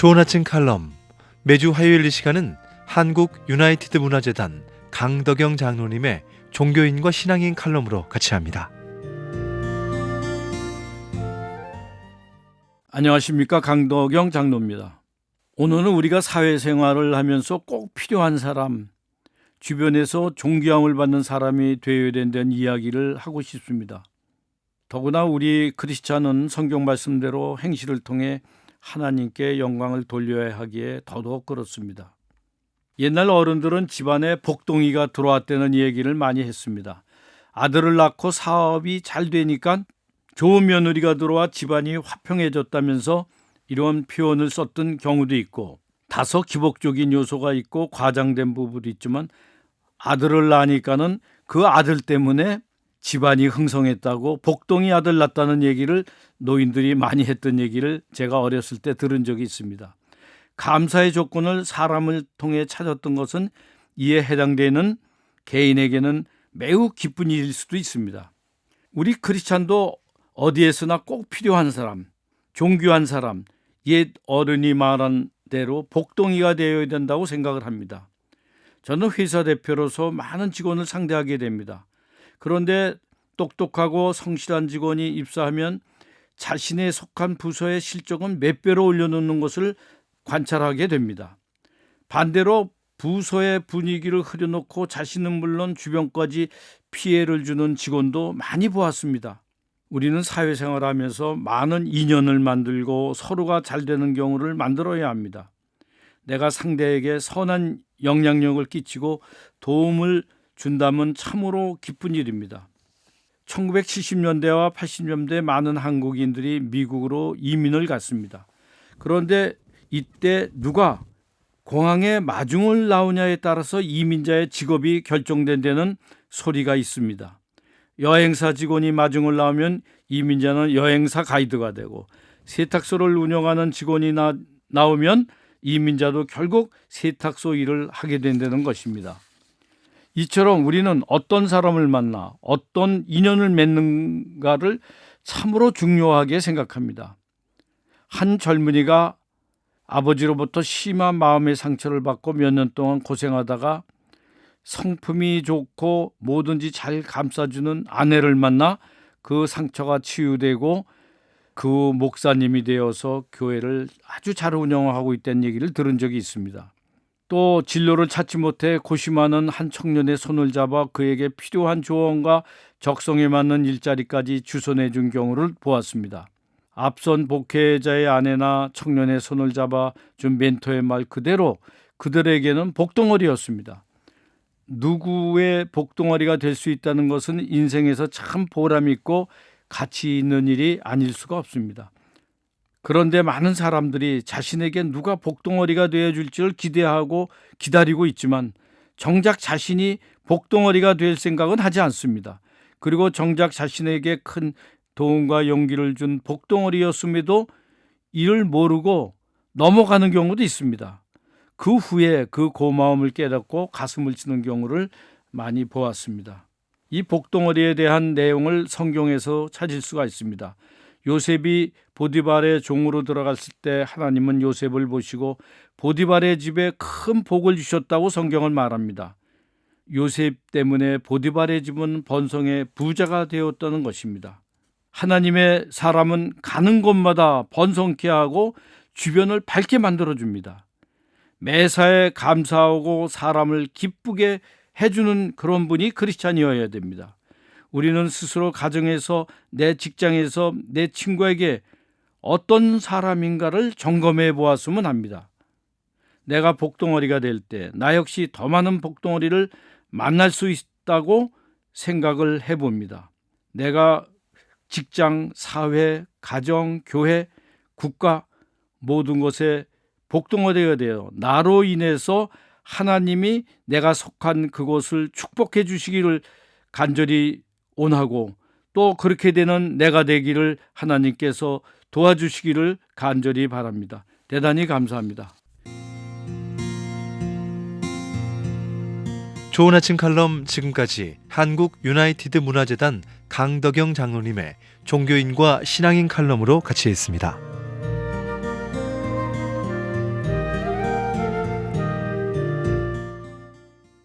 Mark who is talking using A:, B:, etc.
A: 좋은 아침 칼럼, 매주 화요일 이 시간은 한국 유나이티드 문화재단 강덕영 장로님의 종교인과 신앙인 칼럼으로 같이 합니다.
B: 안녕하십니까, 강덕영 장로입니다. 오늘은 우리가 사회생활을 하면서 꼭 필요한 사람, 주변에서 존경을 받는 사람이 되어야 된다는 이야기를 하고 싶습니다. 더구나 우리 크리스찬은 성경 말씀대로 행실을 통해 하나님께 영광을 돌려야 하기에 더더욱 그렇습니다. 옛날 어른들은 집안에 복동이가 들어왔다는 얘기를 많이 했습니다. 아들을 낳고 사업이 잘 되니까 좋은 며느리가 들어와 집안이 화평해졌다면서 이런 표현을 썼던 경우도 있고, 다소 기복적인 요소가 있고 과장된 부분도 있지만 아들을 낳으니까는 그 아들 때문에 집안이 흥성했다고 복동이 아들 낳았다는 얘기를 노인들이 많이 했던 얘기를 제가 어렸을 때 들은 적이 있습니다. 감사의 조건을 사람을 통해 찾았던 것은 이에 해당되는 개인에게는 매우 기쁜 일일 수도 있습니다. 우리 크리스찬도 어디에서나 꼭 필요한 사람, 존귀한 사람, 옛 어른이 말한 대로 복동이가 되어야 된다고 생각을 합니다. 저는 회사 대표로서 많은 직원을 상대하게 됩니다. 그런데 똑똑하고 성실한 직원이 입사하면 자신의 속한 부서의 실적은 몇 배로 올려놓는 것을 관찰하게 됩니다. 반대로 부서의 분위기를 흐려놓고 자신은 물론 주변까지 피해를 주는 직원도 많이 보았습니다. 우리는 사회생활하면서 많은 인연을 만들고 서로가 잘 되는 경우를 만들어야 합니다. 내가 상대에게 선한 영향력을 끼치고 도움을 준다면 참으로 기쁜 일입니다. 1970년대와 80년대 많은 한국인들이 미국으로 이민을 갔습니다. 그런데 이때 누가 공항에 마중을 나오냐에 따라서 이민자의 직업이 결정된다는 소리가 있습니다. 여행사 직원이 마중을 나오면 이민자는 여행사 가이드가 되고, 세탁소를 운영하는 직원이 나오면 이민자도 결국 세탁소 일을 하게 된다는 것입니다. 이처럼 우리는 어떤 사람을 만나 어떤 인연을 맺는가를 참으로 중요하게 생각합니다. 한 젊은이가 아버지로부터 심한 마음의 상처를 받고 몇 년 동안 고생하다가 성품이 좋고 뭐든지 잘 감싸주는 아내를 만나 그 상처가 치유되고 그 목사님이 되어서 교회를 아주 잘 운영하고 있다는 얘기를 들은 적이 있습니다. 또 진로를 찾지 못해 고심하는 한 청년의 손을 잡아 그에게 필요한 조언과 적성에 맞는 일자리까지 주선해 준 경우를 보았습니다. 앞선 목회자의 아내나 청년의 손을 잡아 준 멘토의 말 그대로 그들에게는 복덩어리였습니다. 누구의 복덩어리가 될 수 있다는 것은 인생에서 참 보람 있고 가치 있는 일이 아닐 수가 없습니다. 그런데 많은 사람들이 자신에게 누가 복덩어리가 되어줄지를 기대하고 기다리고 있지만 정작 자신이 복덩어리가 될 생각은 하지 않습니다. 그리고 정작 자신에게 큰 도움과 용기를 준 복덩어리였음에도 이를 모르고 넘어가는 경우도 있습니다. 그 후에 그 고마움을 깨닫고 가슴을 치는 경우를 많이 보았습니다. 이 복덩어리에 대한 내용을 성경에서 찾을 수가 있습니다. 요셉이 보디발의 종으로 들어갔을 때 하나님은 요셉을 보시고 보디발의 집에 큰 복을 주셨다고 성경은 말합니다. 요셉 때문에 보디발의 집은 번성의 부자가 되었다는 것입니다. 하나님의 사람은 가는 곳마다 번성케 하고 주변을 밝게 만들어줍니다. 매사에 감사하고 사람을 기쁘게 해주는 그런 분이 크리스찬이어야 됩니다. 우리는 스스로 가정에서, 내 직장에서, 내 친구에게 어떤 사람인가를 점검해 보았으면 합니다. 내가 복덩어리가 될 때 나 역시 더 많은 복덩어리를 만날 수 있다고 생각을 해봅니다. 내가 직장, 사회, 가정, 교회, 국가 모든 것에 복덩어리가 되어 나로 인해서 하나님이 내가 속한 그곳을 축복해 주시기를 간절히 원하고, 또 그렇게 되는 내가 되기를 하나님께서 도와주시기를 간절히 바랍니다. 대단히 감사합니다.
A: 좋은 아침 칼럼, 지금까지 한국 유나이티드 문화재단 강덕영 장로님의 종교인과 신앙인 칼럼으로 같이 했습니다.